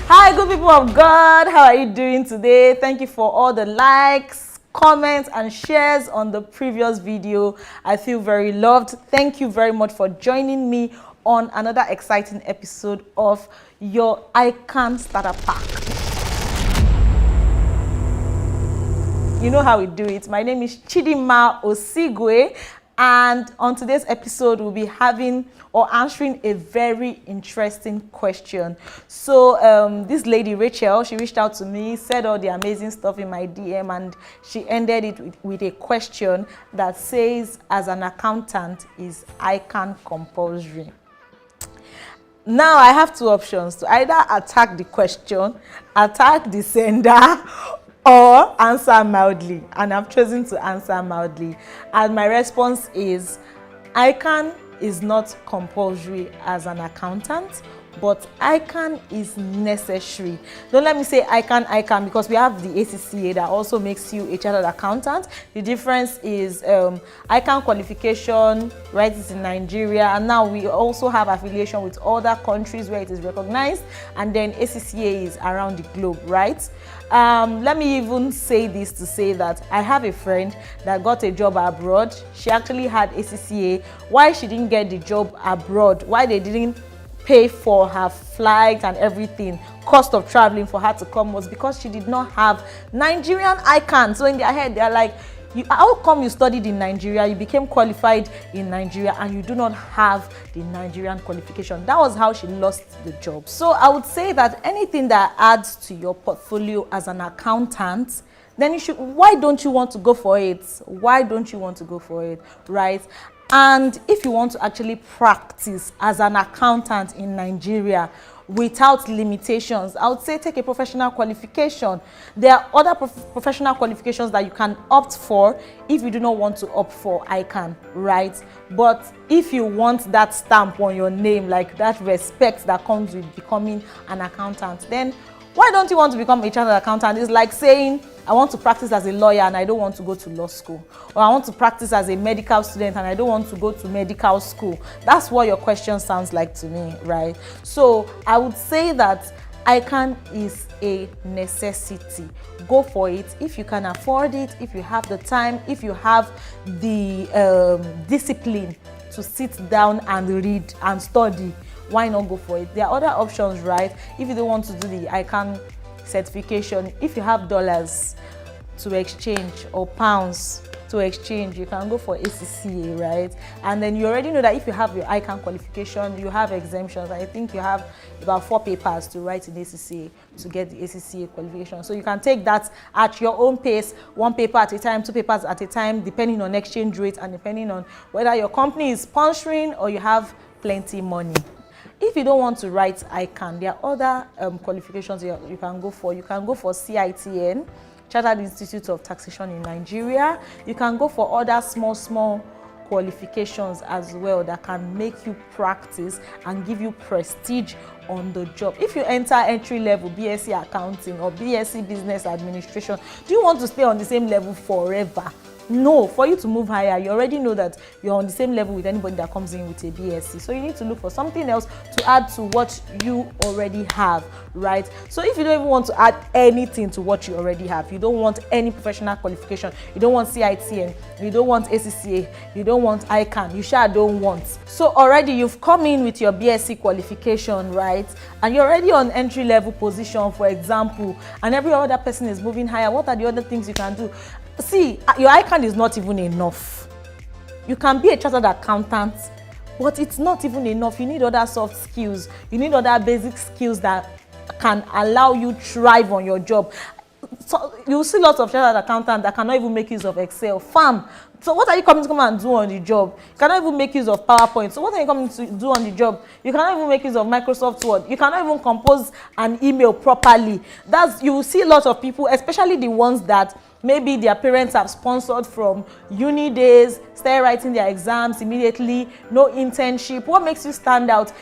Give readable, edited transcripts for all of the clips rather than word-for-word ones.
Hi, good people of God. How are you doing today? Thank you for all the likes, comments, and shares on the previous video. I feel very loved. Thank you very much for joining me on another exciting episode of your ICAN Starter Pack. You know how we do it. My name is Chidinma Osigwe, and on today's episode, we'll be having or answering a very interesting question. So this lady, Rachel, she reached out to me, said all the amazing stuff in my DM, and she ended it with a question that says, as an accountant, is ICAN compulsory? Now I have two options to either attack the question, attack the sender, or answer mildly, and I've chosen to answer mildly. And my response is, ICAN is not compulsory as an accountant, but ICAN is necessary. Don't let me say ICAN because we have the ACCA that also makes you a chartered accountant. The difference is ICAN qualification, right, is in Nigeria, and now we also have affiliation with other countries where it is recognized, and then ACCA is around the globe, right? Let me even say this to say that I have a friend that got a job abroad. She actually had ACCA. Why she didn't get the job abroad, why they didn't pay for her flight and everything, cost of traveling for her to come, was because she did not have Nigerian ICAN. So in their head, they're like, how come you studied in Nigeria, you became qualified in Nigeria, and you do not have the Nigerian qualification? That was how she lost the job. So I would say that anything that adds to your portfolio as an accountant, then you should, why don't you want to go for it? Why don't you want to go for it, right? And if you want to actually practice as an accountant in Nigeria without limitations, I would say take a professional qualification. There are other professional qualifications that you can opt for if you do not want to opt for ICAN, right? But if you want that stamp on your name, like that respect that comes with becoming an accountant, then why don't you want to become a chartered accountant? It's like saying, I want to practice as a lawyer and I don't want to go to law school. Or I want to practice as a medical student and I don't want to go to medical school. That's what your question sounds like to me, right? So I would say that ICAN is a necessity. Go for it if you can afford it, if you have the time, if you have the discipline to sit down and read and study. Why not go for it? There are other options, right? If you don't want to do the ICAN certification, if you have dollars to exchange or pounds to exchange, you can go for ACCA, right? And then you already know that if you have your ICAN qualification, you have exemptions. I think you have about 4 papers to write in ACCA to get the ACCA qualification. So you can take that at your own pace, 1 paper at a time, 2 papers at a time, depending on exchange rate and depending on whether your company is sponsoring or you have plenty money. If you don't want to write ICAN, there are other qualifications you can go for. You can go for CITN, Chartered Institute of Taxation in Nigeria. You can go for other small qualifications as well that can make you practice and give you prestige on the job. If you enter entry level BSc Accounting or BSc Business Administration, do you want to stay on the same level forever? No, for you to move higher, you already know that you're on the same level with anybody that comes in with a BSc. So you need to look for something else to add to what you already have, right? So if you don't even want to add anything to what you already have, you don't want any professional qualification, you don't want CITN, you don't want ACCA, you don't want ICAN, you sure don't want. So already you've come in with your BSc qualification, right? And you're already on entry level position, for example, and every other person is moving higher. What are the other things you can do? See, your ICAN is not even enough. You can be a chartered accountant, but it's not even enough. You need other soft skills. You need other basic skills that can allow you thrive on your job. So you see lots of chartered accountants that cannot even make use of Excel. Fam, so what are you coming to come and do on the job? You cannot even make use of PowerPoint. So what are you coming to do on the job? You cannot even make use of Microsoft Word. You cannot even compose an email properly. You will see lots of people, especially the ones that maybe their parents have sponsored from uni days, start writing their exams immediately, no internship. What makes you stand out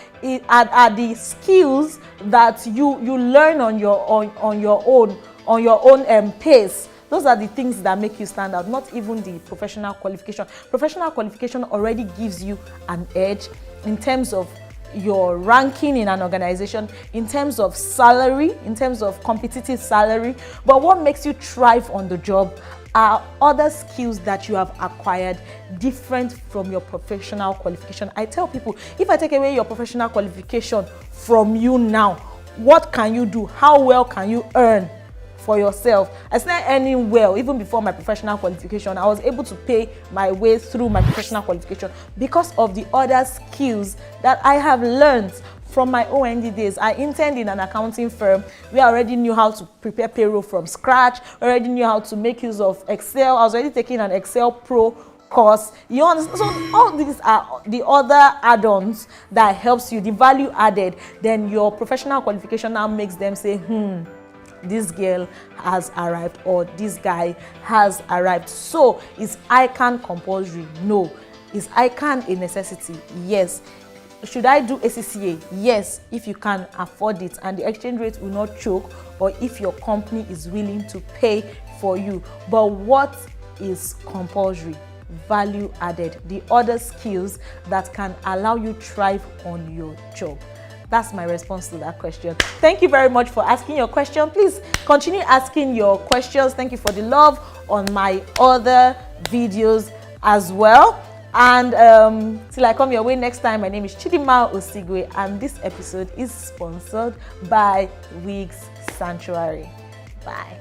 are the skills that you learn on your own pace. Those are the things that make you stand out, not even the professional qualification. Professional qualification already gives you an edge in terms of your ranking in an organization, in terms of salary, in terms of competitive salary, but what makes you thrive on the job are other skills that you have acquired different from your professional qualification. I tell people, if I take away your professional qualification from you now, what can you do? How well can you earn for yourself? I started earning well even before my professional qualification. I was able to pay my way through my professional qualification because of the other skills that I have learned from my OND days. I interned in an accounting firm. We already knew how to prepare payroll from scratch. We already knew how to make use of Excel. I was already taking an Excel Pro course. You understand? So all these are the other add-ons that helps you, the value added. Then your professional qualification now makes them say, this girl has arrived or this guy has arrived. So is ICAN compulsory? No. Is ICAN a necessity? Yes. Should I do ACCA? Yes, if you can afford it and the exchange rate will not choke, or if your company is willing to pay for you. But what is compulsory? Value added, the other skills that can allow you thrive on your job. That's my response to that question. Thank you very much for asking your question. Please continue asking your questions. Thank you for the love on my other videos as well. And till I come your way next time, my name is Chidinma Osigwe, and this episode is sponsored by Wigs Sanctuary. Bye.